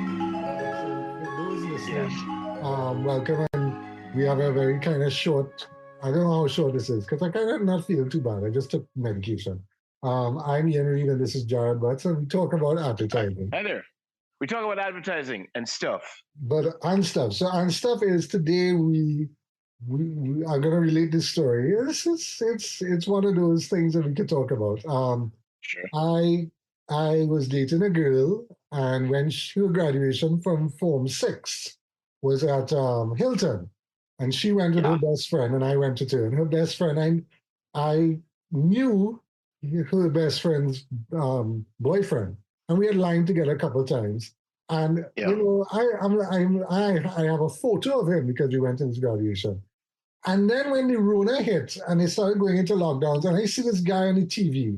For those Yes. listening, welcome. And we have a very kind of short, I don't know how short this is because I kind of not feeling too bad. I just took medication. I'm Ian Reed and this is Jared Butts, and we talk about advertising. Hi there. We talk about advertising and stuff. But on stuff. So on stuff is today we are gonna relate this story. It's one of those things that we could talk about. Sure. I was dating a girl, and when her graduation from Form 6 was at Hilton, and she went with her best friend, and I went to her. And her best friend, I knew her best friend's boyfriend, and we had lined together a couple of times. And Yeah. you know, I have a photo of him because we went to his graduation. And then when the Rona hit and they started going into lockdowns, and I see this guy on the TV,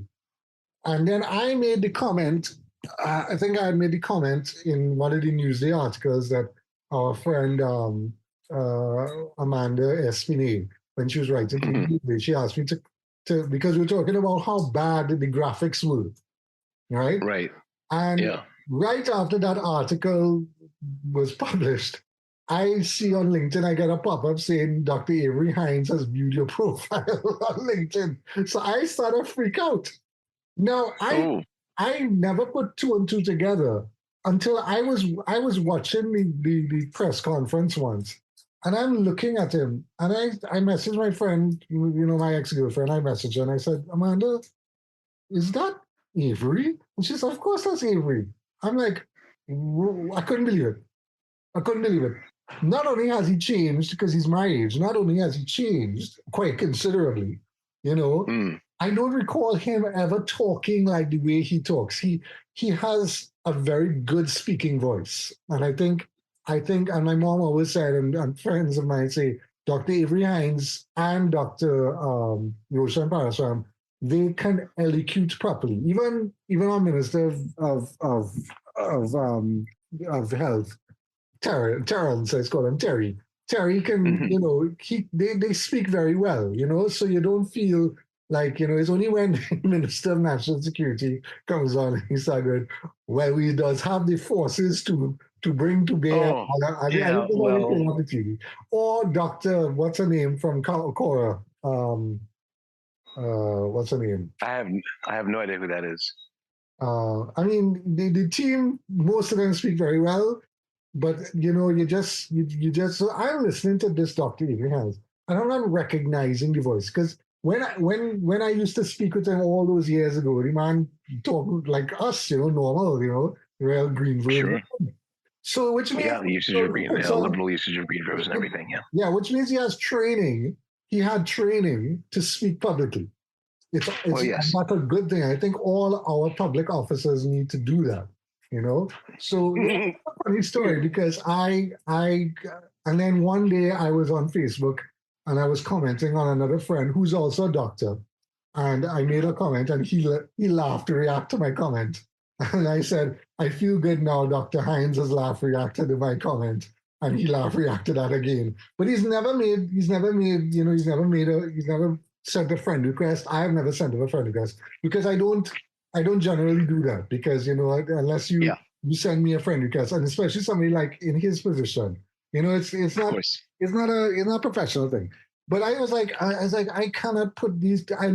and then I made the comment. I think I had made the comment in one of the Newsday articles that our friend Amanda Espinay, when she was writing for Mhm. Newsday, she asked me to because we were talking about how bad the graphics were, right? Right. And Yeah. right after that article was published, I see on LinkedIn, I get a pop up saying Dr. Avery Hines has viewed your profile on LinkedIn. So I started to freak out. No, Oh. I never put two and two together until I was watching the press conference once, and I'm looking at him, and I messaged my friend, my ex girlfriend. I messaged her and I said, Amanda, is that Avery? And she said, of course that's Avery. I'm like, I couldn't believe it. I couldn't believe it. Not only has he changed because he's my age, not only has he changed quite considerably, you know, Mm. I don't recall him ever talking like the way he talks. He has a very good speaking voice, and I think, and my mom always said, and friends of mine say, Dr. Avery Hines and Dr. Roshan Parasram, they can elocuate properly. Even our minister of, um, of health, Terrence, let's call him Terry. Terry can, Mhm. they speak very well, so you don't feel like, it's only when the Minister of National Security comes on and he's like, well, he does have the forces to bring to bear, Oh. and Yeah. everything on Well, the TV. Or Dr. What's her name from Cora? What's her name? I have I have no idea who that is. I mean, the team, most of them speak very well, but you just. So I'm listening to this Dr. Abrahams, and I'm not recognizing the voice because when I used to speak with him all those years ago, the man talked like us, normal, real Greenville. Sure. So which means Yeah, the usage of green, liberal usage of green verbs and everything. Yeah. yeah, which means he has training. He had training to speak publicly. It's Well, yes. not a good thing. I think all our public officers need to do that. So it's a funny story because and then one day I was on Facebook and I was commenting on another friend who's also a doctor, and I made a comment and he laughed to react to my comment, and I said, I feel good now. Dr. Hines has laughed reacted to my comment, and he laughed reacted that again. But he's never sent a friend request. I have never sent him a friend request because I don't generally do that because unless Yeah. you send me a friend request, and especially somebody like in his position, it's Of not course. it's not a professional thing. But I was like I cannot put these. I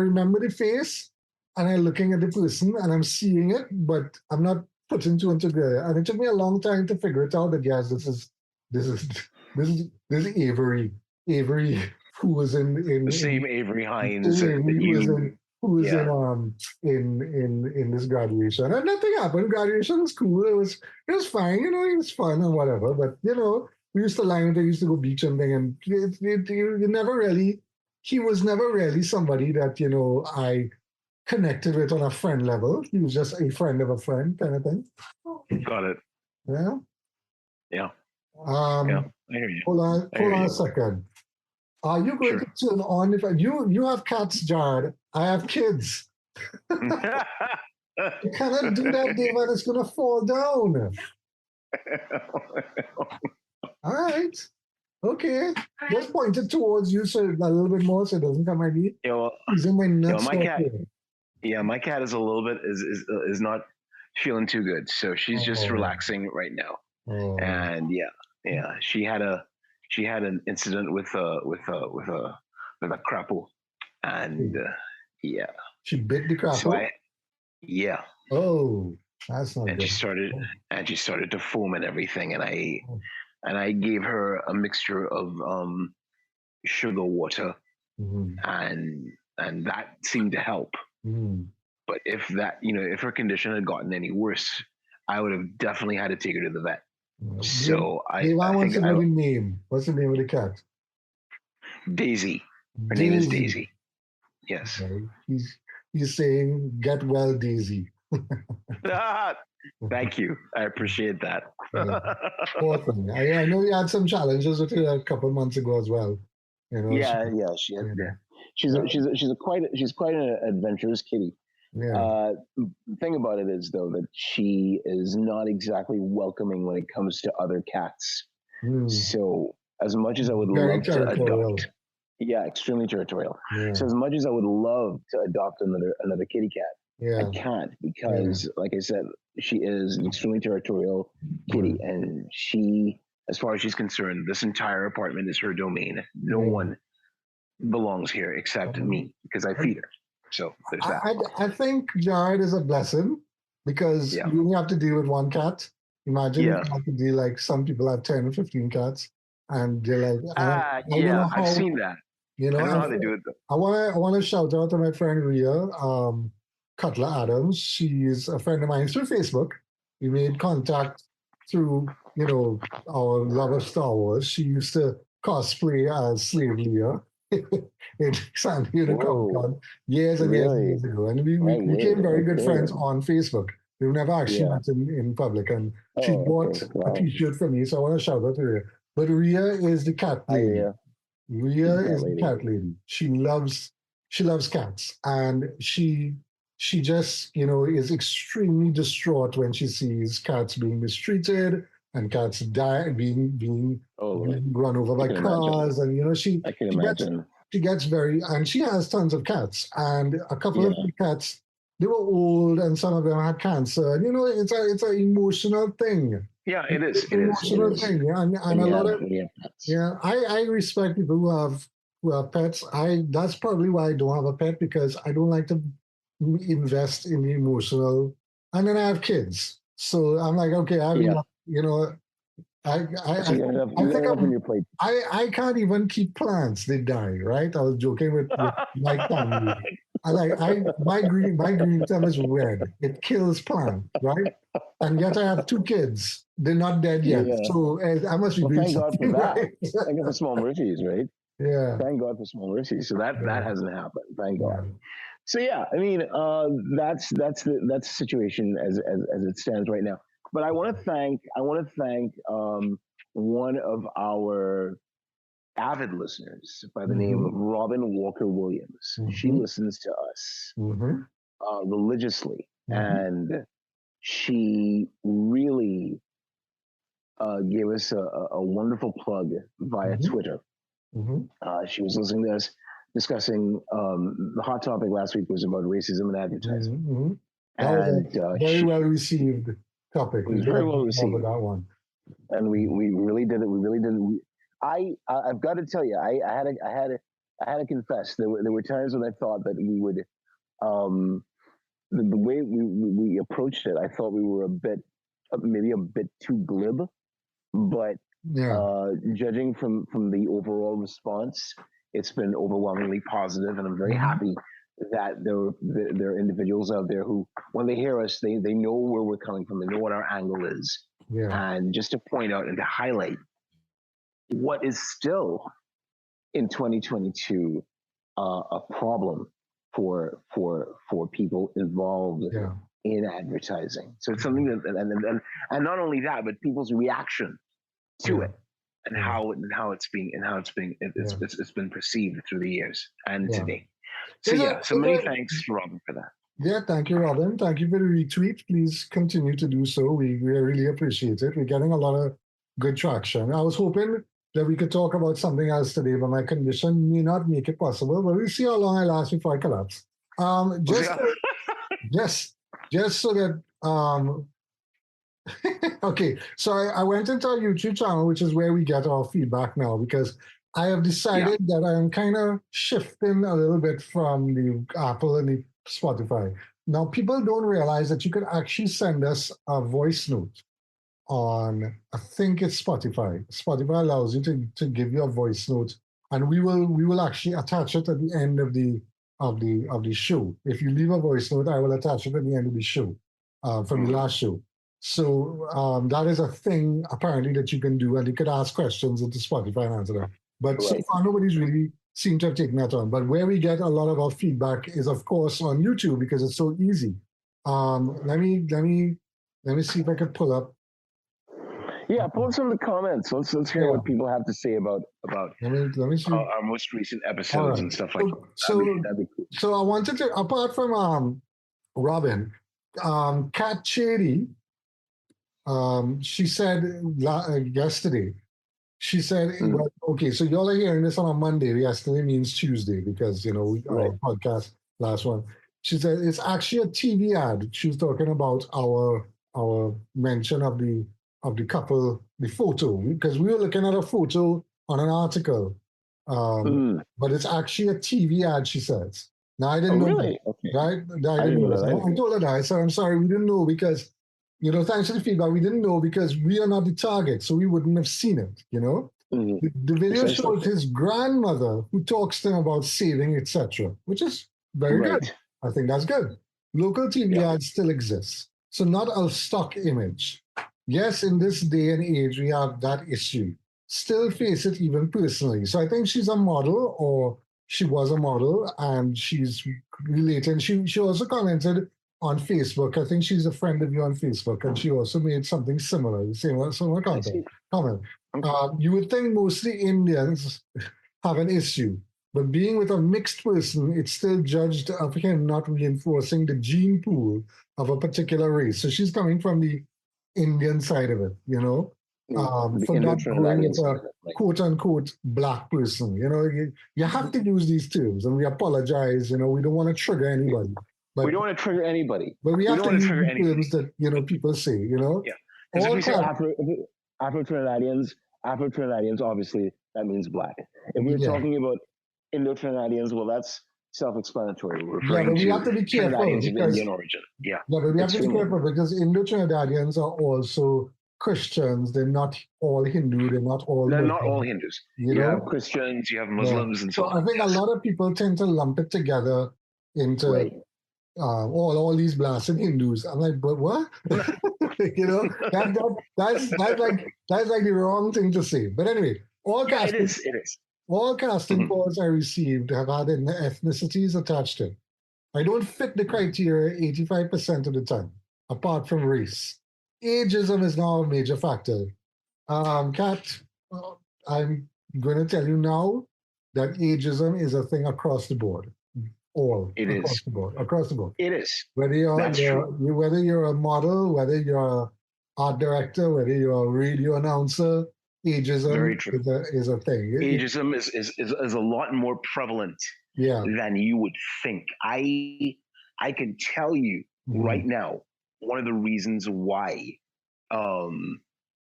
remember the face, and I'm looking at the person and I'm seeing it, but I'm not putting two and together. And it took me a long time to figure it out that yes, this is this is Avery. Avery who was The same Avery Hines that Avery you, who was yeah. in this graduation. And nothing happened. Graduation was cool. It was fine, it was fun and whatever. But we used to line they used to go beach and thing and you never really he was never really somebody that, I connected with on a friend level. He was just a friend of a friend kind of thing. Got it. Yeah. Yeah. Yeah. I hear you. Hold on a second. Are you going to turn on if you have cats, Jared? I have kids. You cannot do that, David. It's gonna fall down. All right. Okay. Just point it towards you so a little bit more so it doesn't come at me. Yeah, well, He's in my nuts. my cat. Yeah, my cat is a little bit is not feeling too good, so she's just relaxing right now. And yeah, she had an incident with a crapple, and yeah, she bit the crapple. So yeah. Oh, that's not and good. She started to foam and everything, and I gave her a mixture of sugar water, and that seemed to help. But if her condition had gotten any worse, I would have definitely had to take her to the vet. So I want to know the name. What's the name of the cat? Daisy. Her name is Daisy. Yes. Okay. He's saying, "Get well, Daisy." Thank you. I appreciate that. Poor thing. I know you had some challenges with her a couple of months ago as well. She had. Yeah. She's quite an adventurous kitty. Yeah. The thing about it is, though, that she is not exactly welcoming when it comes to other cats. So as much as I would love to adopt, extremely territorial. So as much as I would love to adopt another kitty cat, I can't because, like I said, she is an extremely territorial kitty, and she, as far as she's concerned, this entire apartment is her domain. No one belongs here except me because I feed her. So there's that. I think Jared is a blessing because you only have to deal with one cat. Imagine you have to deal like some people have 10 or 15 cats, and they're like, I don't know how, I've seen that. I don't know how they do it though. I want to shout out to my friend Rhea Cutler Adams. She's a friend of mine through Facebook. We made contact through our love of Star Wars. She used to cosplay as Slave Leia in San Diego Comic-Con years and years ago. And we became very good friends on Facebook. We've never actually met in public. And she bought a t-shirt for me, so I want to shout out to her. But Rhea is the cat lady. Rhea is the cat lady. She loves cats. And she just, is extremely distraught when she sees cats being mistreated and cats being run over by cars. And she gets very, and she has tons of cats, and a couple of the cats, they were old, and some of them had cancer. And it's an emotional thing. Yeah, it is. It's an emotional thing. Yeah, and a lot of I respect people who have pets. That's probably why I don't have a pet, because I don't like to invest in the emotional. And then I have kids, so I'm like, okay, I can't even keep plants. They die, right? I was joking with my family. My green thumb is red. It kills plant, right? And yet I have 2 kids. They're not dead yet. So I must be doing something right. Thank God for small mercies, right? Yeah. Thank God for small mercies. So that hasn't happened. Thank God. So yeah, I mean, that's the situation as it stands right now. But I want to thank one of our avid listeners by the name of Robin Walker Williams. She listens to us religiously, and she really gave us a wonderful plug via Twitter. She was listening to us discussing the hot topic last week was about racism and advertising. That was a very well received topic. It was very well received. With that one. And we really did it. We really did it. I've got to tell you, I had to confess there were times when I thought that we would the way we approached it, I thought we were maybe a bit too glib, but judging from the overall response, it's been overwhelmingly positive, and I'm very happy that there are individuals out there who, when they hear us, they know where we're coming from, they know what our angle is, and just to point out and to highlight what is still in 2022 a problem for people involved in advertising. So it's something that, and not only that, but people's reaction to it, and how it's been perceived through the years and today. So so many thanks, Robin, for that. Yeah, thank you, Robin. Thank you for the retweet. Please continue to do so. We really appreciate it. We're getting a lot of good traction. I was hoping that we could talk about something else today, but my condition may not make it possible. But we'll see how long I last before I collapse. Just so that okay, so I went into our YouTube channel, which is where we get our feedback now, because I have decided that I'm kind of shifting a little bit from the Apple and the Spotify. Now, people don't realize that you could actually send us a voice note on, I think it's Spotify. Spotify allows you to give you a voice note, and we will actually attach it at the end of the show. If you leave a voice note, I will attach it at the end of the show from the last show. So that is a thing apparently that you can do, and you could ask questions into Spotify and answer them. But so far, nobody's really seemed to have taken that on. But where we get a lot of our feedback is, of course, on YouTube, because it's so easy. Let me see if I can pull up. Yeah, pull up some of the comments. Let's hear what people have to say about let me see. Our most recent episodes and stuff like that. That'd be cool. So I wanted to, apart from Robin, Kat Chady, she said yesterday, she said, well, okay, so y'all are hearing this on a Monday. Yesterday means Tuesday, because, our podcast, last one. She said it's actually a TV ad. She was talking about our mention of the couple, the photo, because we were looking at a photo on an article, but it's actually a TV ad, she says. Now, I didn't know that, right? I didn't know that. I told her that. I said, I'm sorry, we didn't know, because thanks for the feedback. We didn't know because we are not the target, so we wouldn't have seen it, The video shows his grandmother who talks to him about saving, etc., which is very good. I think that's good. Local TV ads still exist, so not a stock image. Yes, in this day and age, we have that issue. Still face it even personally. So I think she's a model, or she was a model, and she's related. She also commented on Facebook. I think she's a friend of you on Facebook, and she also made something similar, similar comment. You would think mostly Indians have an issue, but being with a mixed person, it's still judged of him not reinforcing the gene pool of a particular race. So she's coming from the Indian side of it, for not going with a quote-unquote black person. You have to use these terms, and we apologize. We don't want to trigger anybody. But we don't want to trigger anybody. But we have to use the terms that people say. Yeah. Because if we say Afro-Trinidadians, obviously that means black. If we're talking about Indo-Trinidadians, well, that's self-explanatory. We're referring but we have to be careful Trinidadians of Indian origin. Yeah. Yeah, but we have to be careful, because Indo-Trinidadians are also Christians. They're not all Hindu. They're not all. They're not all Hindus. You have Christians, you have Muslims, and so on. I think a lot of people tend to lump it together into all these blasted Hindus. I'm like, but what? That's like the wrong thing to say. But anyway, it is. All casting calls I received have had ethnicities attached to it. I don't fit the criteria 85% of the time, apart from race. Ageism is now a major factor. Kat, I'm going to tell you now that ageism is a thing across the board. Across the board. It is. Whether you're a model, whether you're an art director, whether you're a radio announcer, ageism is a thing. Ageism is a lot more prevalent than you would think. I can tell you right now, one of the reasons why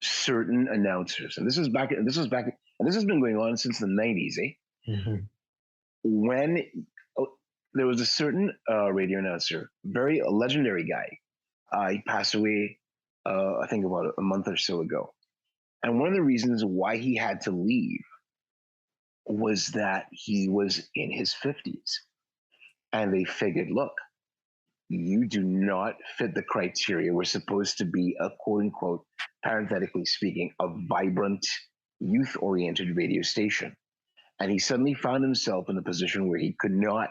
certain announcers, and this has been going on since the 90s, when there was a certain radio announcer, very a legendary guy. He passed away, I think about a month or so ago. And one of the reasons why he had to leave was that he was in his 50s. And they figured, look, you do not fit the criteria. We're supposed to be a quote unquote, parenthetically speaking, a vibrant, youth oriented radio station. And he suddenly found himself in a position where he could not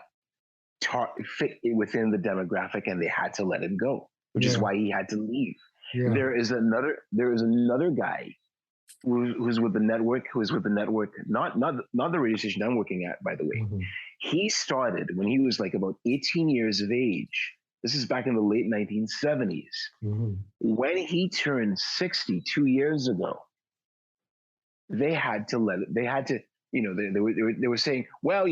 fit within the demographic, and they had to let him go, which is why he had to leave. Yeah. There is another guy who's with the network, not the radio station I'm working at, by the way. Mm-hmm. He started when he was like about 18 years of age. This is back in the late 1970s. Mm-hmm. When he turned 60 2 years ago, they had to, they were saying, well,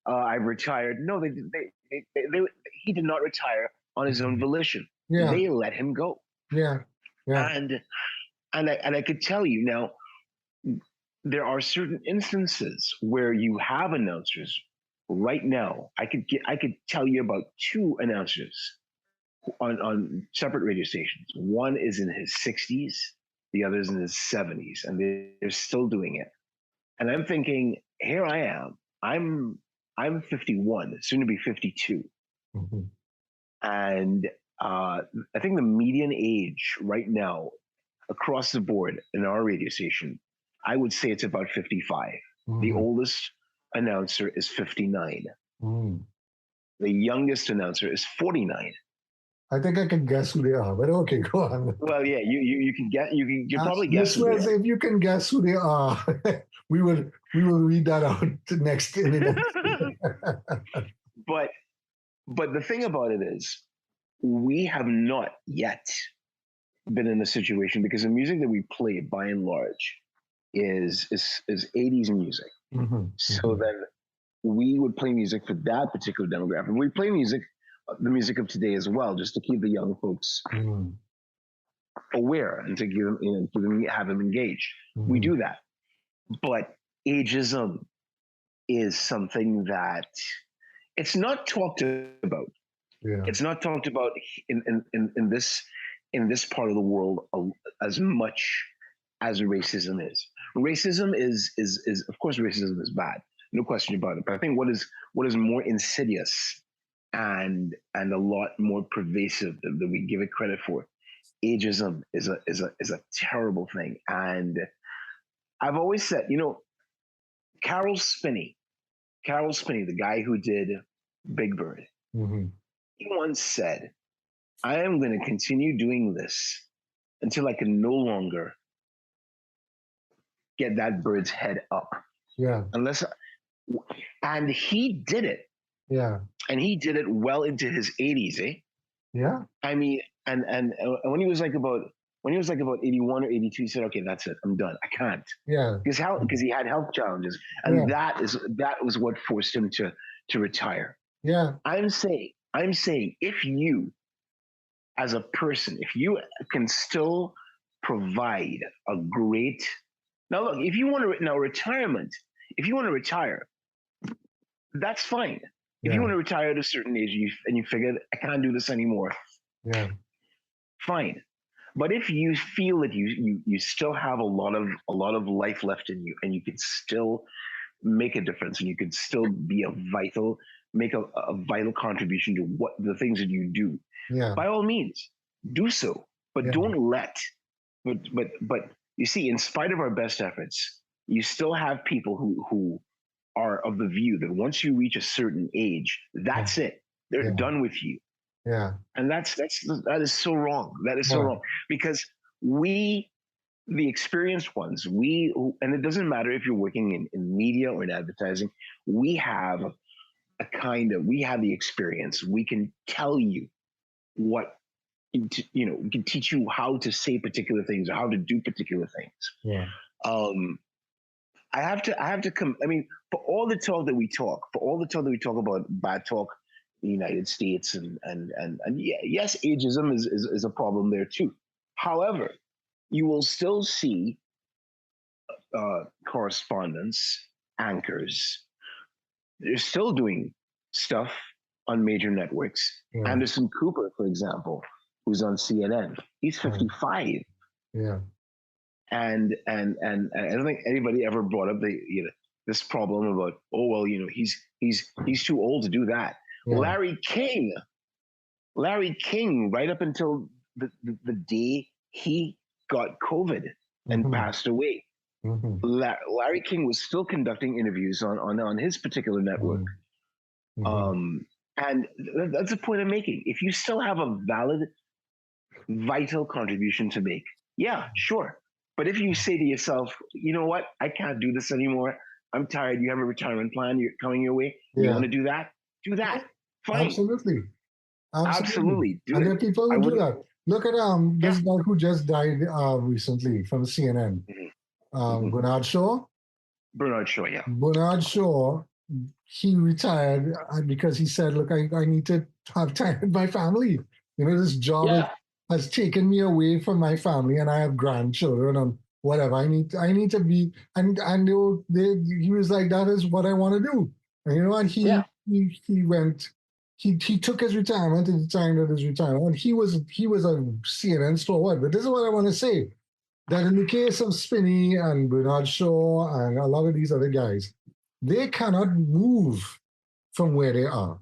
I've retired. No, he did not retire on his own volition. Yeah. They let him go. Yeah. Yeah. And I could tell you now, there are certain instances where you have announcers right now. I could tell you about 2 announcers on separate radio stations. One is in his 60s, the other is in his 70s, and they're still doing it. And I'm thinking, here I am. I'm 51, soon to be 52. Mm-hmm. And I think the median age right now across the board in our radio station, I would say it's about 55. Mm-hmm. The oldest announcer is 59. Mm. The youngest announcer is 49. I think I can guess who they are, but okay, go on. Well, yeah, you can get you probably guess. Listeners, if you can guess who they are, we will read that out next. But the thing about it is, we have not yet been in a situation, because the music that we play by and large is 80s music. Mm-hmm. So then we would play music for that particular demographic. We play music, the music of today as well, just to keep the young folks aware and to give them, have them engaged. Mm-hmm. We do that. But ageism is something that it's not talked about. Yeah. It's not talked about in this part of the world as much as racism is. Racism is of course, racism is bad, no question about it. But I think what is more insidious and a lot more pervasive than we give it credit for, ageism is a terrible thing. And I've always said, Carol Spinney, the guy who did Big Bird, mm-hmm. he once said, I am going to continue doing this until I can no longer get that bird's head up. Yeah. And he did it. Yeah. And he did it well into his 80s, eh? Yeah. I mean, and when he was like about 81 or 82, he said, okay, that's it. I'm done. I can't. Yeah. Because he had health challenges. And that was what forced him to retire. Yeah. I'm saying if you, as a person, if you can still provide a great, now look, if you want to, retirement, if you want to retire, that's fine. If you want to retire at a certain age and you figure, I can't do this anymore, fine. But if you feel that you still have a lot of life left in you, and you can still make a difference, and you can still be make a vital contribution to what the things that you do, by all means, do so. But don't let. But you see, in spite of our best efforts, you still have people who are of the view that once you reach a certain age, that's it. They're done with you. Yeah. And that is so wrong. That is so wrong, because we, the experienced ones, and it doesn't matter if you're working in media or in advertising, we have the experience. We can tell you what, we can teach you how to say particular things or how to do particular things. Yeah. I have to come. I mean, for all the talk that we talk about bad talk in the United States, and yes, ageism is a problem there too. However, you will still see correspondents, anchors. They're still doing stuff on major networks. Yeah. Anderson Cooper, for example, who's on CNN, he's 55. Yeah. And I don't think anybody ever brought up this problem about, oh well, he's too old to do that. Yeah. Larry King, right up until the day he got COVID and passed away. Larry King was still conducting interviews on his particular network. And that's the point I'm making. If you still have a valid, vital contribution to make, yeah, sure. But if you say to yourself, you know what, I can't do this anymore. I'm tired. You have a retirement plan coming your way. You want to do that? Do that. Fine. Absolutely. Do and there are people who do that. Look at this guy who just died recently from CNN. Bernard Shaw. Bernard Shaw, yeah. Bernard Shaw, he retired because he said, look, I need to have time with my family. This job has taken me away from my family, and I have grandchildren and whatever. I need to be, and he was like, that is what I want to do. And he went, he took his retirement at the time of his retirement, and he was a CNN stalwart. But this is what I want to say, that in the case of Spinney and Bernard Shaw and a lot of these other guys, they cannot move from where they are.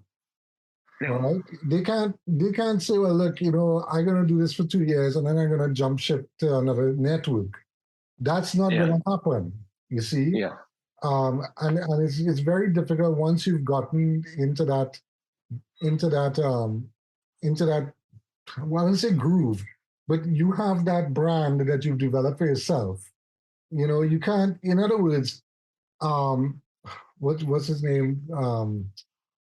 All right? They can't say, well, look, I'm going to do this for 2 years and then I'm going to jump ship to another network. That's not going to happen, you see? Yeah. And it's very difficult once you've gotten into that, well, I wouldn't say groove, but you have that brand that you've developed for yourself. You can't, in other words, what's his name?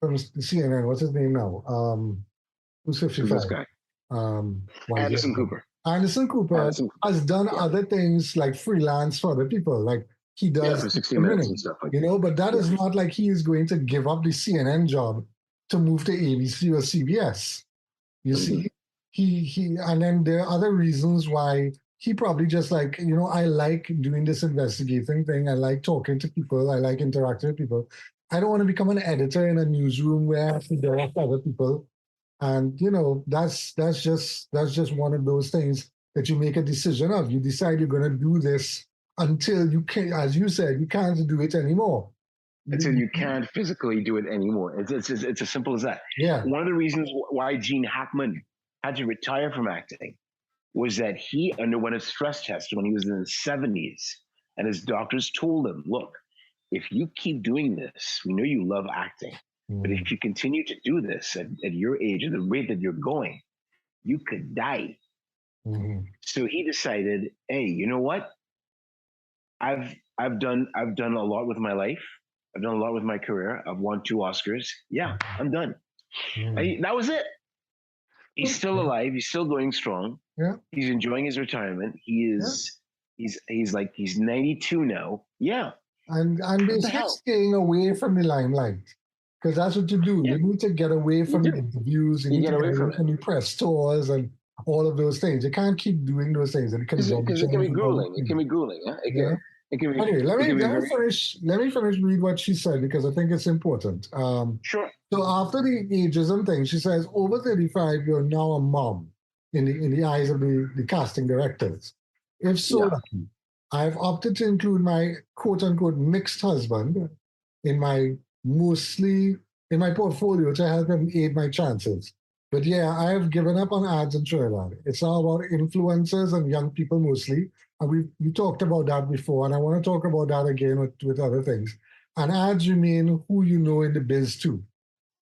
From CNN, what's his name now? Who's 55? This guy. Anderson Cooper. Anderson Cooper has done other things like freelance for other people. Like he does for 60 minutes and stuff like that. But that is not like he is going to give up the CNN job to move to ABC or CBS. You see? He and then there are other reasons why he probably just like, I like doing this investigating thing. I like talking to people. I like interacting with people. I don't want to become an editor in a newsroom where I have to direct other people. And, that's just one of those things that you make a decision of. You decide you're going to do this until you can, as you said, you can't do it anymore. Until you can't physically do it anymore. It's as simple as that. Yeah. One of the reasons why Gene Hackman had to retire from acting was that he underwent a stress test when he was in his 70s. And his doctors told him, look, if you keep doing this, we know you love acting, but if you continue to do this at your age, at the rate that you're going, you could die. So he decided, hey, you know what? I've done a lot with my life. I've done a lot with my career. I've won 2 Oscars. Yeah, I'm done. That was it. He's still alive. He's still going strong. Yeah. He's enjoying his retirement. He's 92 now. Yeah. And basically staying away from the limelight, because that's what you do. You need to get away from the interviews, and you get away from the press tours and all of those things. You can't keep doing those things. Because it can be grueling. It can be grueling. Yeah? Anyway, let me finish read what she said, because I think it's important. Sure. So after the ageism thing, she says, over 35, you're now a mom in the eyes of the casting directors. If so lucky, I've opted to include my quote-unquote mixed husband in my portfolio to help him aid my chances. But yeah, I have given up on ads and trailer. It's all about influencers and young people mostly. And we talked about that before, and I want to talk about that again with other things. And ads remain who you know in the biz too.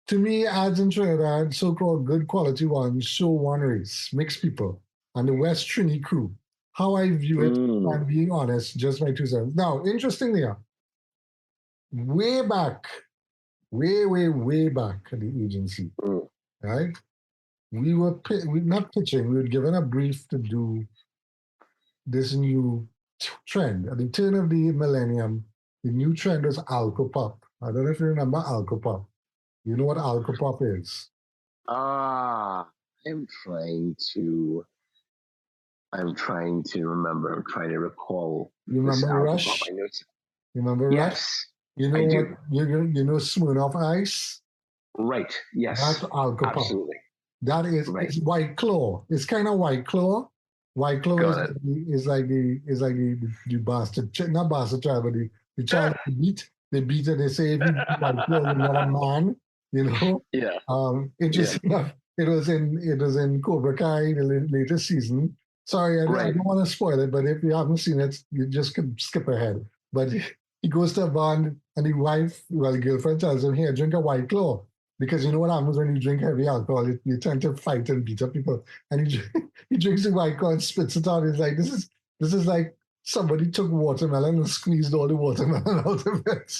To me, ads and trailer, so-called good quality ones, show one race, mixed people, and the West Trini crew. How I view it, I'm being honest, just my 2 cents. Now, interestingly, way back, way back at the agency, right? We were not pitching, we were given a brief to do this new trend. At the turn of the millennium, the new trend was alcopop. I don't know if you remember alcopop. You know what alcopop is? I'm trying to remember. I'm trying to recall. You remember Rush? You remember Rush? Yes. You know what? You know Smirnoff Ice? Right. Yes. That's alcohol. Absolutely. That is Right. it's White Claw. It's kind of White Claw. White Claw Got it. is like the bastard, not bastard child, but the child they beat. They beat it. They say if you beat White Claw, you're not a man. You know. Yeah. Interesting enough, it was in Cobra Kai the latest season. Sorry, I don't want to spoil it, but if you haven't seen it, you just can skip ahead. But he goes to a bar and the wife, well, the girlfriend tells him, "Here, drink a White Claw." Because you know what happens when you drink heavy alcohol, you tend to fight and beat up people. And he drinks the White Claw and spits it out. He's like, this is like somebody took watermelon and squeezed all the watermelon out of it.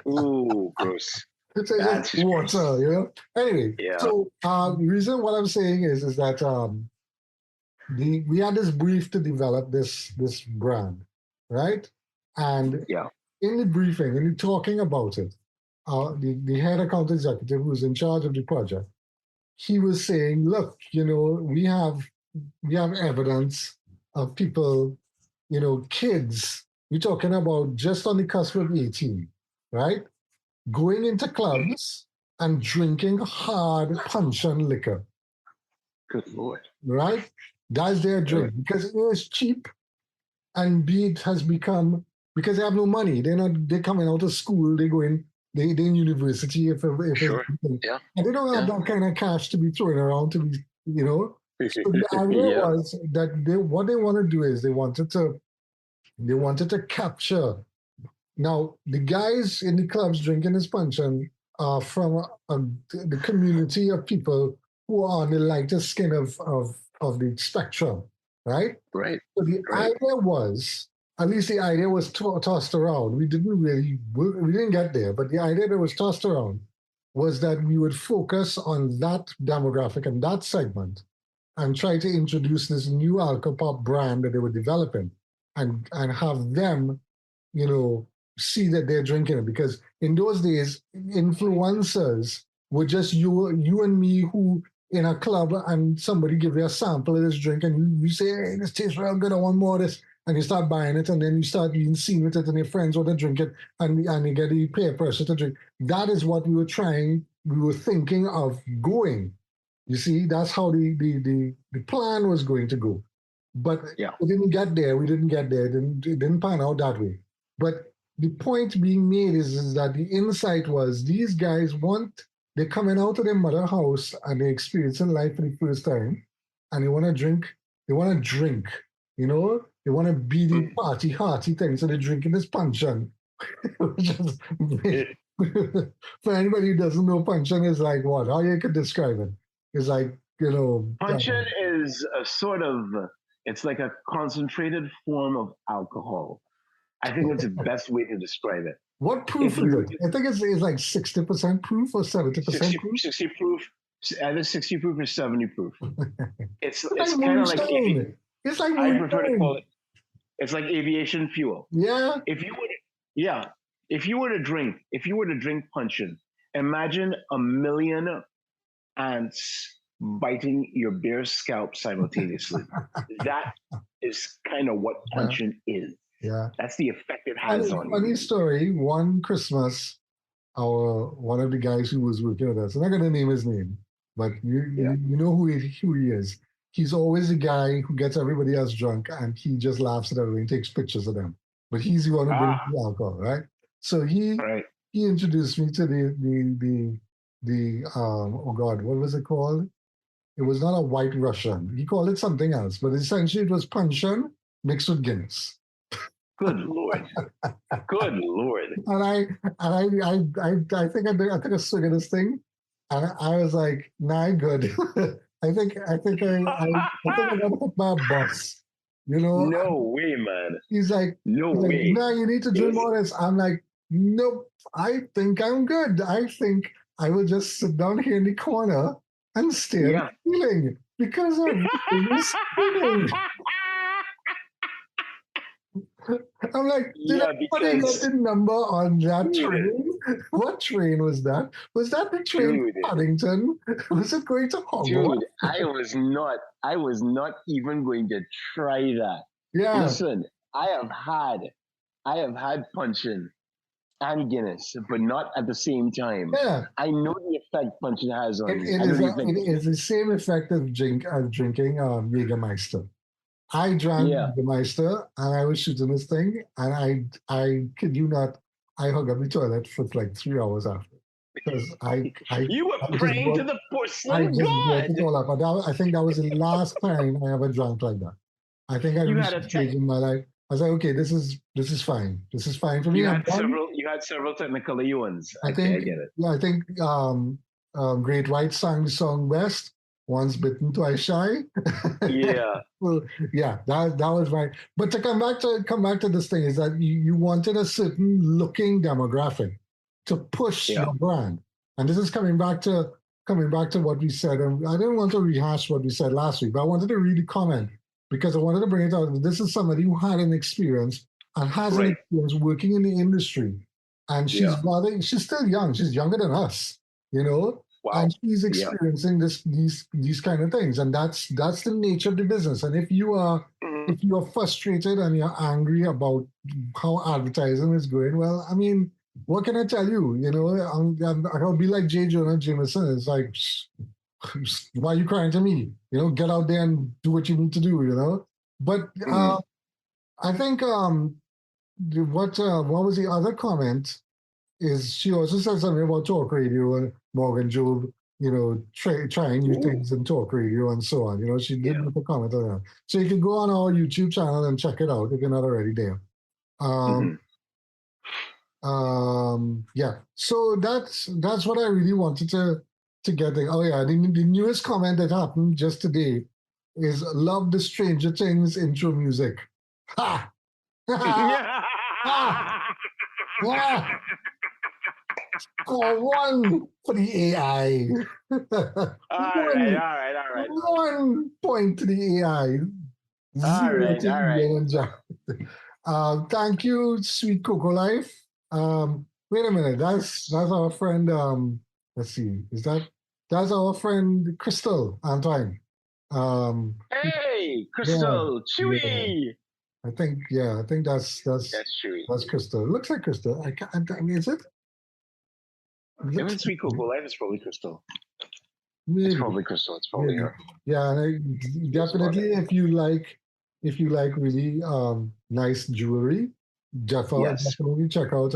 Ooh, gross. It's just water, you know. Anyway, so the reason what I'm saying is that we had this brief to develop this brand, right? And in the briefing, in the talking about it, the head account executive who's in charge of the project, he was saying, look, you know, we have evidence of people, you know, kids, we're talking about just on the cusp of 18, right? Going into clubs and drinking hard puncheon liquor. Good Lord. Right? That's their drink because it is cheap, and B, it has become, because they have no money. They're coming out of school, they're in university Sure. and they don't have that kind of cash to be throwing around to be, you know. So the idea was that what they want to do is they wanted to capture. Now the guys in the clubs drinking this puncheon are from the community of people who are on the lighter skin of the spectrum, right? Right. So the idea was, at least the idea was tossed around. We didn't get there, but the idea that was tossed around was that we would focus on that demographic and that segment and try to introduce this new alcopop brand that they were developing and have them, you know, see that they're drinking it. Because in those days, influencers were just you and me who in a club and somebody give you a sample of this drink and you say, hey, this tastes real good, I want more of this. And you start buying it and then you start being seen with it and your friends want to drink it and you get the peer pressure to drink. That is what we were thinking of going. You see, that's how the plan was going to go. But we didn't get there. It didn't pan out that way. But the point being made is that the insight was these guys they're coming out of their mother house and they're experiencing life for the first time and they want to drink, you know, they want to be the party hearty thing. So they're drinking this puncheon. For anybody who doesn't know, puncheon is like what? How you could describe it? It's like, you know. Puncheon is a sort of, it's like a concentrated form of alcohol. I think that's the best way to describe it. What proof is it? I think it's like 60% proof or 70% proof. 60 proof, either 60 proof or 70 proof. It's kind of like it's like I prefer to call it. It's like aviation fuel. Yeah. If you were to drink puncheon, imagine a million ants biting your bare scalp simultaneously. That is kind of what puncheon is. Yeah. That's the effect it has on you. Funny story, one Christmas, one of the guys who was working with us, I'm not going to name his name, but you know who he is. He's always the guy who gets everybody else drunk and he just laughs at everybody and takes pictures of them. But he's the one who brings the alcohol, right? So he introduced me to the oh God, what was it called? It was not a White Russian. He called it something else, but essentially it was puncheon mixed with Guinness. Good Lord. Good Lord. And I think I took a swig of this thing and I was like, nah, good. I think I gotta put my boss. You know? No way, man. He's like, no way. No, you need to drink more of this. I'm like, nope, I think I'm good. I think I will just sit down here in the corner and stare at the ceiling because everything is spinning. I'm like, did anybody get the number on that train? What train was that? Was that the train to Paddington? Was it going to Hogwarts? Dude, I was not even going to try that. Yeah. Listen, I have had puncheon and Guinness, but not at the same time. Yeah. I know the effect punching has on me. It I know is the effect. it is the same effect of drinking Jägermeister. I drank Yeah. Jägermeister and I was shooting this thing, and I kid you not, I hung up the toilet for like 3 hours after because You were praying to the I porcelain just brought god. it all up. And I think that was the last time I ever drank like that. I think I You reached had a a stage in my life. I was like, okay, this is fine. This is fine for me. I'm done. you had several technical ones. I Okay, I think get it. yeah, I think Great White sang the song best. Once bitten, twice shy. Yeah. Well, yeah, that was my. But to come back to this thing is that you wanted a certain looking demographic to push Yeah. your brand, and this is coming back to what we said. And I didn't want to rehash what we said last week, but I wanted to read the comment because I wanted to bring it out. This is somebody who had an experience and has an Right. experience working in the industry, and Yeah. she's still young. She's younger than us, you know, Wow. and she's Yeah. experiencing these kind of things, and that's the nature of the business. And if you are frustrated and you're angry about how advertising is going, well, I mean, what can I tell you? You know, I'll be like J. Jonah Jameson. It's like, why are you crying to me? You know, get out there and do what you need to do. You know, but I think what was the other comment? Is she also said something about talk radio and Morgan Job, you know, trying new things in talk radio and so on. You know, she did make a comment on that. So you can go on our YouTube channel and check it out if you're not already there. Yeah. So that's what I really wanted to get there. Oh yeah, the newest comment that happened just today is love the Stranger Things intro music. Ha! ha! Ha! Oh, one for the AI. one, All right. 1 point to the AI. Zero to Ian and Jack. Thank you, Sweet Cocoa Life. Wait a minute. That's our friend. Let's see. That's our friend Crystal Antoine. Hey, Yeah, Crystal, yeah. Chewy. I think that's Chewy. that's Crystal. It looks like Crystal. I mean, is it? If it's Sweet Cocoa Life, it's probably Crystal. Maybe. It's probably Crystal. It's probably her. Yeah, and definitely if you like really nice jewelry, definitely check out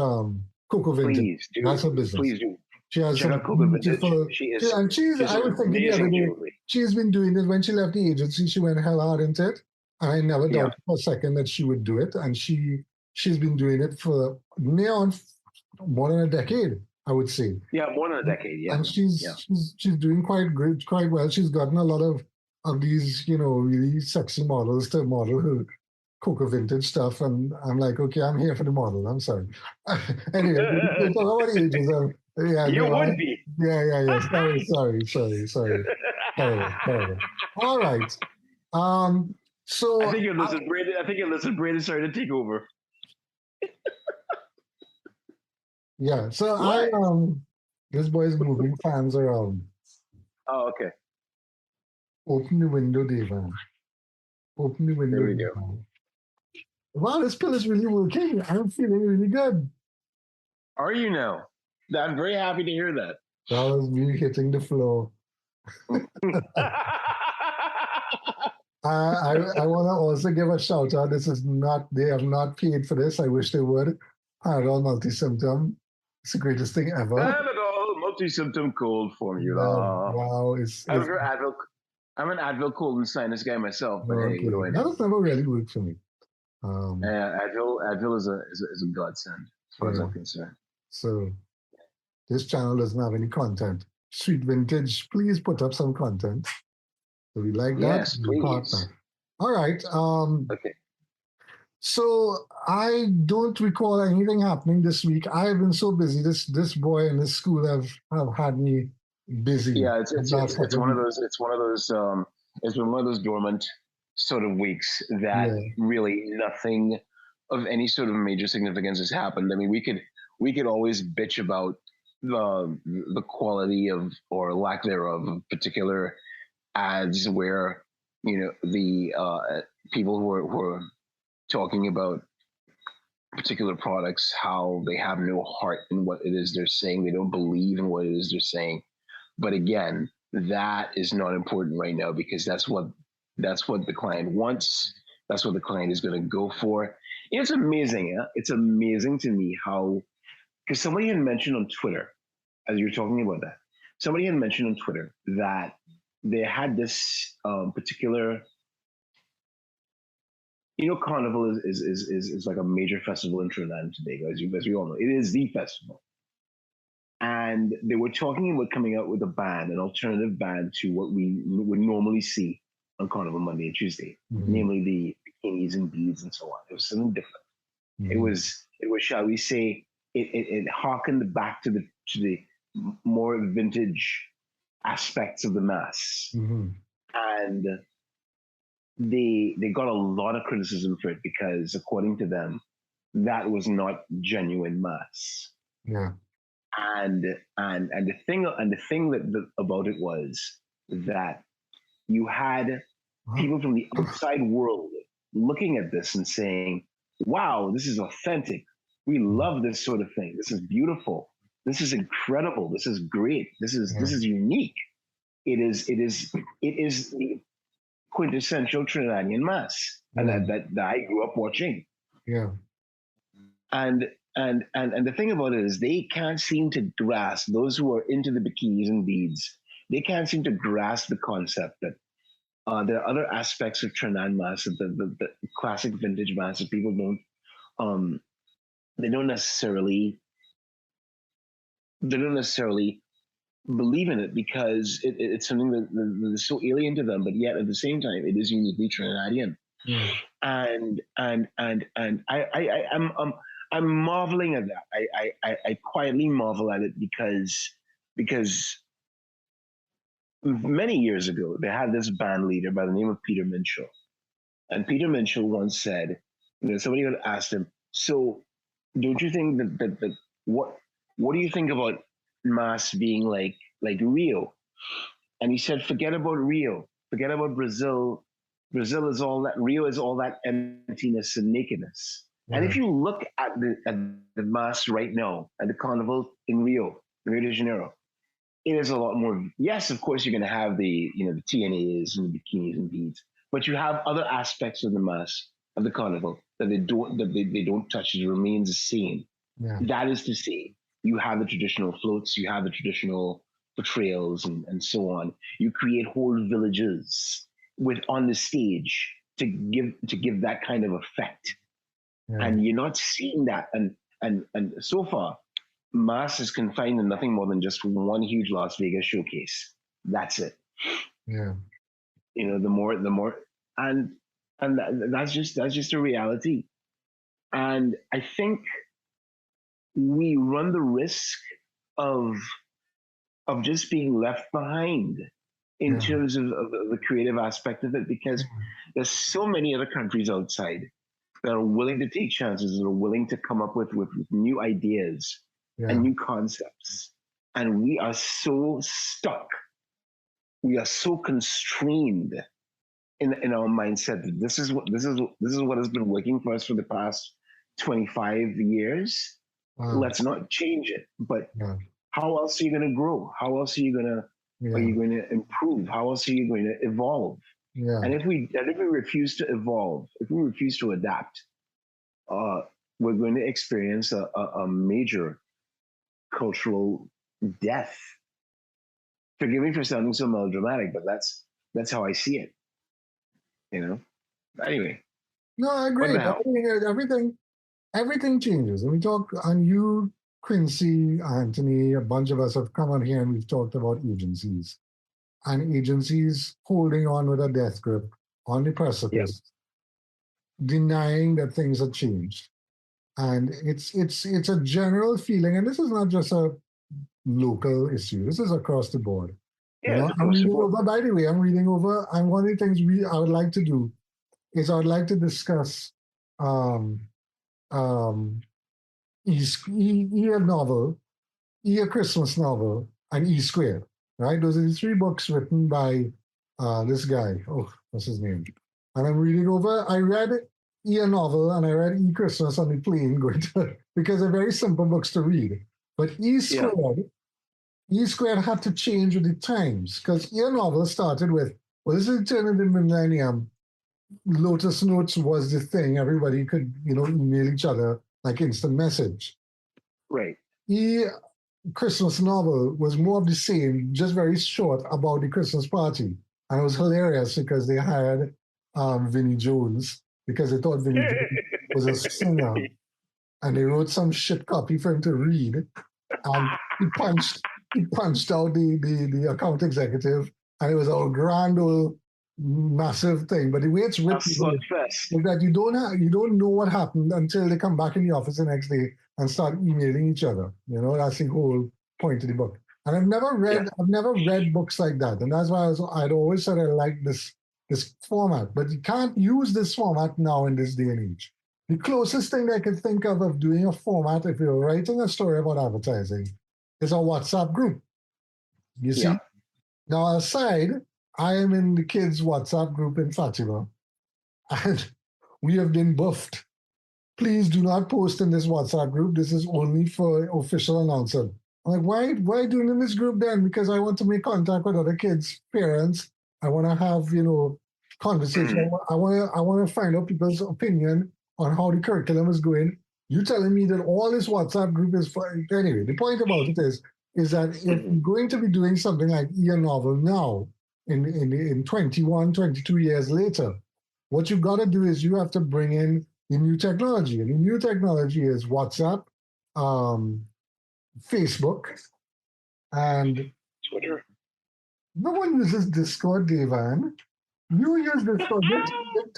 Coco Vintage. Please do. That's her business. Please do. She has Check some out Coco Vintage. beautiful. She's I was thinking the other day. jewelry. She's been doing it when she left the agency. She went hell hard into it, and I never Yeah. doubted for a second that she would do it. And she's been doing it for near on more than a decade, I would say. Yeah, more than a decade. Yeah, and she's doing quite great, quite well. She's gotten a lot of these, you know, really sexy models to model her Coco Vintage stuff, and I'm like, okay, I'm here for the model. I'm sorry. Anyway, we talk about ages. Yeah, you no, would be. Yeah. Sorry. All right. So I think your lizard brain is starting to take over. Yeah. So what? this boy's moving fans around. Oh, okay. Open the window, Devan. Open the window. There we go. Devan. Wow, this pill is really working. I'm feeling really good. Are you now? I'm very happy to hear that. That was me hitting the floor. I want to also give a shout out. This is not, they have not paid for this. I wish they would. Panadol multi-symptom. It's the greatest thing ever. Panadol multi-symptom cold formula. Wow. I'm an Advil cold and sinus guy myself, but okay. hey, what do I know? That has never really worked for me. Advil is a godsend as far as I'm concerned. So this channel doesn't have any content. Sweet Vintage, please put up some content. So we like that. Yes, please. All right. Okay. So I don't recall anything happening this week. I have been so busy. This boy and this school have had me busy. Yeah, it's one of those. It's been one of those dormant sort of weeks that really nothing of any sort of major significance has happened. I mean, we could always bitch about the quality of or lack thereof of particular ads where, you know, the people who are talking about particular products, how they have no heart in what it is they're saying. They don't believe in what it is they're saying. But again, that is not important right now because that's what the client wants. That's what the client is going to go for. It's amazing. Huh? It's amazing to me how, because somebody had mentioned on Twitter, as you're talking about that, somebody had mentioned on Twitter that they had this particular, Carnival is like a major festival in Trinidad and Tobago, as we all know. It is the festival. And they were talking about coming out with a band, an alternative band to what we would normally see on Carnival Monday and Tuesday, namely the bikinis and beads and so on. It was something different. It was, shall we say, it harkened back to the more vintage aspects of the mass, and they got a lot of criticism for it because, according to them, that was not genuine mass. Yeah. And the thing that about it was that you had people from the outside world looking at this and saying, "Wow, this is authentic. We love this sort of thing. This is beautiful. This is incredible. This is great. This is unique. It is the quintessential Trinidadian mass, and that I grew up watching." Yeah. And the thing about it is they can't seem to grasp, those who are into the bikinis and beads, they can't seem to grasp the concept that there are other aspects of Trinidad mass, the classic vintage mass that people they don't necessarily believe in it because it's something that is so alien to them, but yet at the same time it is uniquely Trinidadian. And I'm marveling at that. I quietly marvel at it because many years ago they had this band leader by the name of Peter Minshall, and Peter Minshall once said, somebody had asked him, "So, don't you think that what do you think about mass being like Rio?" And he said, "Forget about Rio. Forget about Brazil. Brazil is all that. Rio is all that emptiness and nakedness." And if you look at the mass right now, at the carnival in Rio de Janeiro, it is a lot more. Yes, of course, you're going to have the the TNAs and the bikinis and beads, but you have other aspects of the mass of the carnival that they don't touch. It remains the same. That is to say, you have the traditional floats, you have the traditional portrayals, and so on. You create whole villages on the stage to give that kind of effect. And you're not seeing that. And so far, mass is confined to nothing more than just one huge Las Vegas showcase. That's it. Yeah. The more, and that's just a reality. And I think we run the risk of just being left behind in terms of the creative aspect of it, because there's so many other countries outside that are willing to take chances, that are willing to come up with new ideas and new concepts. And we are so stuck. We are so constrained in our mindset that this is what has been working for us for the past 25 years. Let's not change it. But how else are you going to grow? How else are you going to improve? How else are you going to evolve? And if we refuse to evolve, if we refuse to adapt, we're going to experience a major cultural death. Forgive me for sounding so melodramatic, but that's how I see it. Anyway. No, I agree. Everything changes. And we talk, and you, Quincy, Anthony, a bunch of us have come on here and we've talked about agencies. And agencies holding on with a death grip on the precipice, denying that things have changed. And it's a general feeling, and this is not just a local issue. This is across the board. I'm reading over, by the way, and one of the things I would like to do is I would like to discuss E a novel, E a Christmas novel, and E Squared. Right? Those are the three books written by this guy. Oh, what's his name? And I'm reading over. I read a novel and I read Christmas on the plane going to, because they're very simple books to read. But E squared had to change with the times because a novel started with, well, this is turn of the millennium. Lotus Notes was the thing. Everybody could, email each other like instant message. Right. E Christmas novel was more of the same, just very short about the Christmas party. And it was hilarious because they hired Vinnie Jones because they thought Vinnie Jones was a singer. And they wrote some shit copy for him to read. And he punched out the account executive, and it was a grand old massive thing. But the way it's written is that you don't know what happened until they come back in the office the next day and start emailing each other. That's the whole point of the book. And I've never read books like that, and that's why I'd always said I like this format. But you can't use this format now in this day and age. The closest thing that I can think of doing a format, if you're writing a story about advertising, is a WhatsApp group. You see? Now, aside, I am in the kids' WhatsApp group in Fatima, and we have been buffed. Please do not post in this WhatsApp group. This is only for official announcement. I'm like, why doing in this group then? Because I want to make contact with other kids' parents. I want to have, conversation. I want to find out people's opinion on how the curriculum is going. You telling me that all this WhatsApp group is for anyway. The point about it is that if you're going to be doing something like a novel now, in 21, 22 years later, what you've got to do is you have to bring in the new technology. And the new technology is WhatsApp, Facebook, and Twitter. No one uses Discord, Devan. You use Discord.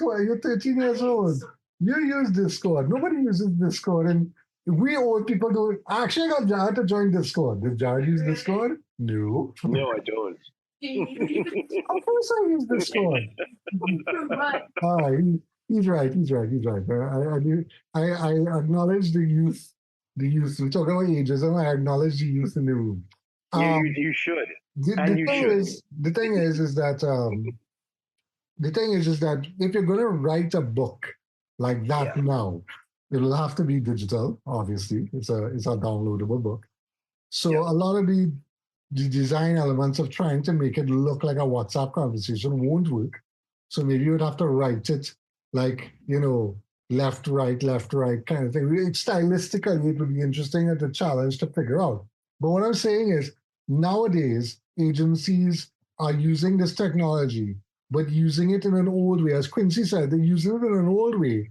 You're 13 years old. You use Discord. Nobody uses Discord. And we old people don't. Actually, I got Jared to join Discord. Does Jared use Discord? No. No, I don't. Of course I use Discord. He's right. I acknowledge the youth. We talk about ageism. I acknowledge the youth in the room. You should. The thing is that if you're going to write a book like that now, it'll have to be digital. Obviously, it's a downloadable book. So a lot of the design elements of trying to make it look like a WhatsApp conversation won't work. So maybe you'd have to write it like left, right kind of thing. Stylistically, it would be interesting and a challenge to figure out. But what I'm saying is, nowadays, agencies are using this technology, but using it in an old way. As Quincy said, they're using it in an old way.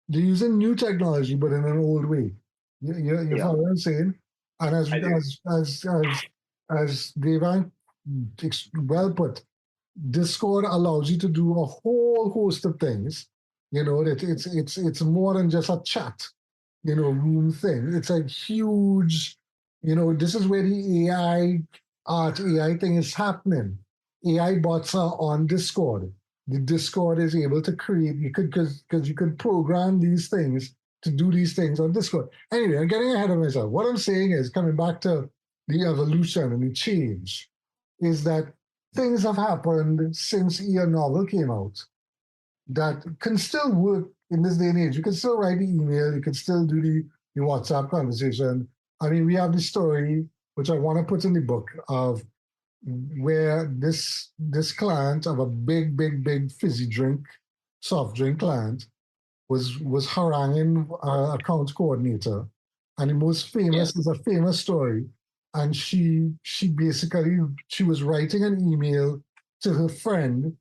They're using new technology, but in an old way. You follow what I'm saying? And as Devan well put, Discord allows you to do a whole host of things. It's more than just a chat, room thing. It's a huge, this is where the AI thing is happening. AI bots are on Discord. The Discord is able to create, because you could program these things to do these things on Discord. Anyway, I'm getting ahead of myself. What I'm saying is, coming back to the evolution and the change, is that things have happened since novel came out that can still work in this day and age. You can still write the email, you can still do the WhatsApp conversation. I mean, we have the story, which I want to put in the book, of where this client of a big fizzy drink, soft drink client, was haranguing our account coordinator. And the most famous is a famous story. And she basically was writing an email to her friend,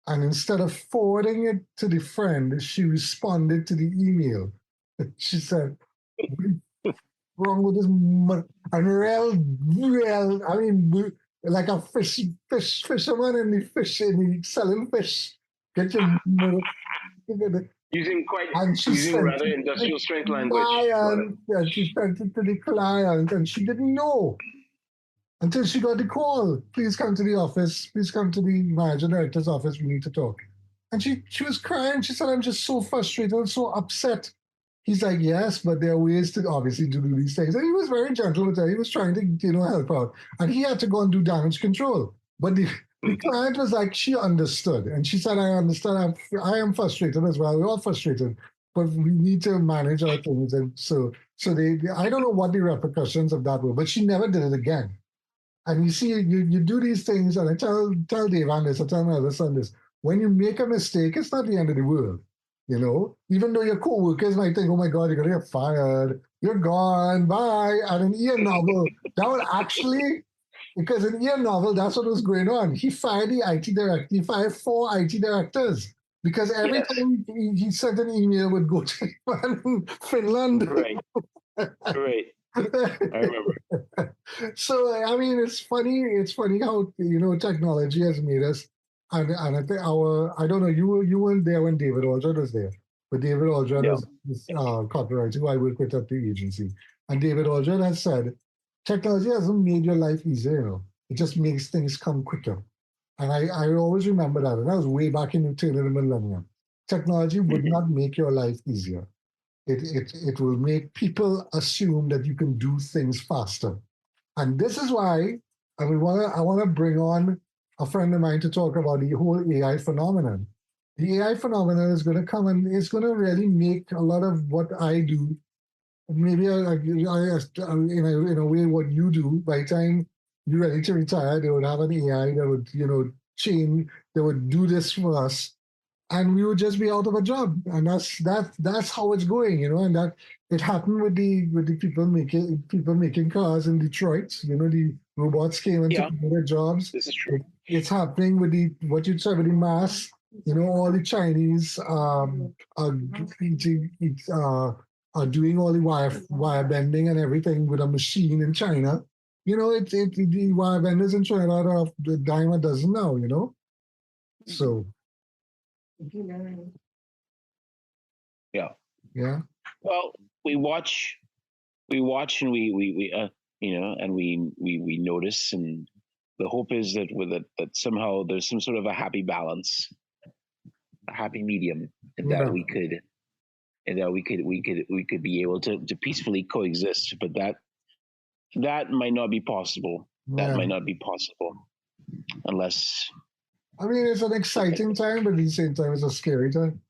and instead of forwarding it to the friend, she responded to the email. She said, "Wrong with this and real, I mean, like a fisherman in the selling fish. Get your using rather industrial strength language. And she sent it to the client, and she didn't know until she got the call. Please come to the office. Please come to the manager director's office. We need to talk. And she was crying. She said, "I'm just so frustrated and so upset." He's like, "Yes, but there are ways to obviously do these things." And he was very gentle with her. He was trying to, help out. And he had to go and do damage control. But the client was like, she understood. And she said, I understand. I am frustrated as well. We're all frustrated, but we need to manage our things. And so I don't know what the repercussions of that were, but she never did it again. And you see, you do these things, and I tell Dave on this, I tell my other son this. When you make a mistake, it's not the end of the world. You know, even though your co-workers might think, "Oh my God, you're gonna get fired, you're gone, bye." And in Ian novel, that would actually, because in Ian novel, that's what was going on. He fired the IT director. He fired 4 IT directors because every time he sent an email would go to Finland. Right. Right. I remember. So I mean, it's funny. It's funny how technology has made us, and I think I don't know, you weren't there when David Aldred was there, but David Aldred No. is copywriter who I work with at the agency, and David Aldred has said, technology hasn't made your life easier. It just makes things come quicker, and I always remember that, and that was way back in the turn of the millennium. Technology would not make your life easier. It will make people assume that you can do things faster. And this is why I want to bring on a friend of mine to talk about the whole AI phenomenon. The AI phenomenon is going to come and it's going to really make a lot of what I do, maybe in a way what you do. By the time you're ready to retire, they would have an AI that would change. They would do this for us, and we would just be out of a job. And that's how it's going, and that it happened with the people making cars in Detroit. The robots came and took their jobs. This is true. It's happening with what you said with the mass. All the Chinese are doing all the wire bending and everything with a machine in China. The wire benders in China are the dime a dozen now. So. Yeah. Yeah. Well, we watch, and we and we notice, and the hope is that that somehow there's some sort of a happy balance, a happy medium, and that we could be able to peacefully coexist. But that might not be possible. Yeah. That might not be possible unless. I mean, it's an exciting time, but at the same time, it's a scary time.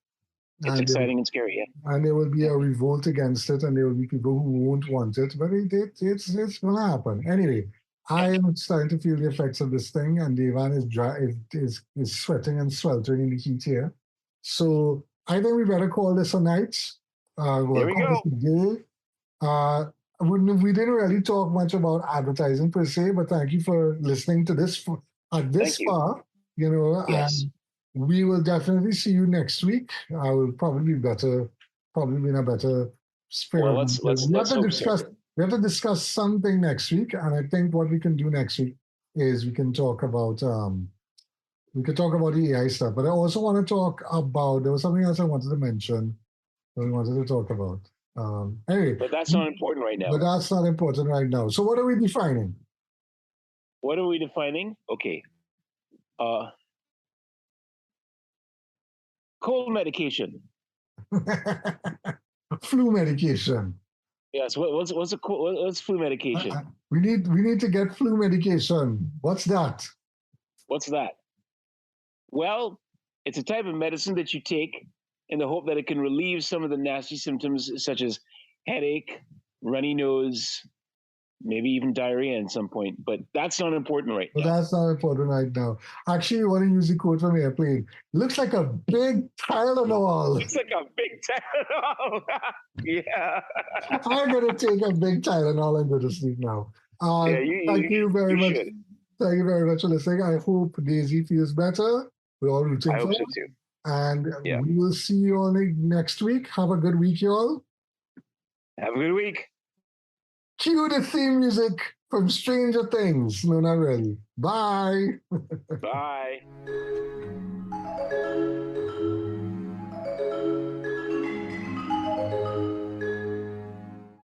It's exciting and scary, yeah. And there will be a revolt against it, and there will be people who won't want it, but it's going to happen. Anyway, I am starting to feel the effects of this thing, and Devan is sweating and sweltering in the heat here. So I think we better call this a night. There we go. This a day. We didn't really talk much about advertising per se, but thank you for listening to this this far. Yes. And we will definitely see you next week. I will probably be in a better spirit. Well, let's hope so. We have to discuss something next week, and I think what we can do next week is we can talk about the AI stuff. But I also want to talk about, there was something else I wanted to mention that we wanted to talk about. Anyway, but that's not important right now. But that's not important right now. So what are we defining? What are we defining? Okay. Cold medication. Flu medication. Yes. What's flu medication? We need to get flu medication. What's that? What's that? Well, it's a type of medicine that you take in the hope that it can relieve some of the nasty symptoms such as headache, runny nose, maybe even diarrhea at some point. But that's not important right now. That's not important right now. Actually, you want to use the quote from Airplane. Looks like a big Tylenol. Looks like a big Tylenol. Yeah. I'm going to take a big Tylenol and go to sleep now. Thank you very much. Should. Thank you very much for listening. I hope Daisy feels better. We're all rooting for her. I hope so too. And we will see you all next week. Have a good week, y'all. Have a good week. Cue the theme music from Stranger Things. No, not really. Bye. Bye.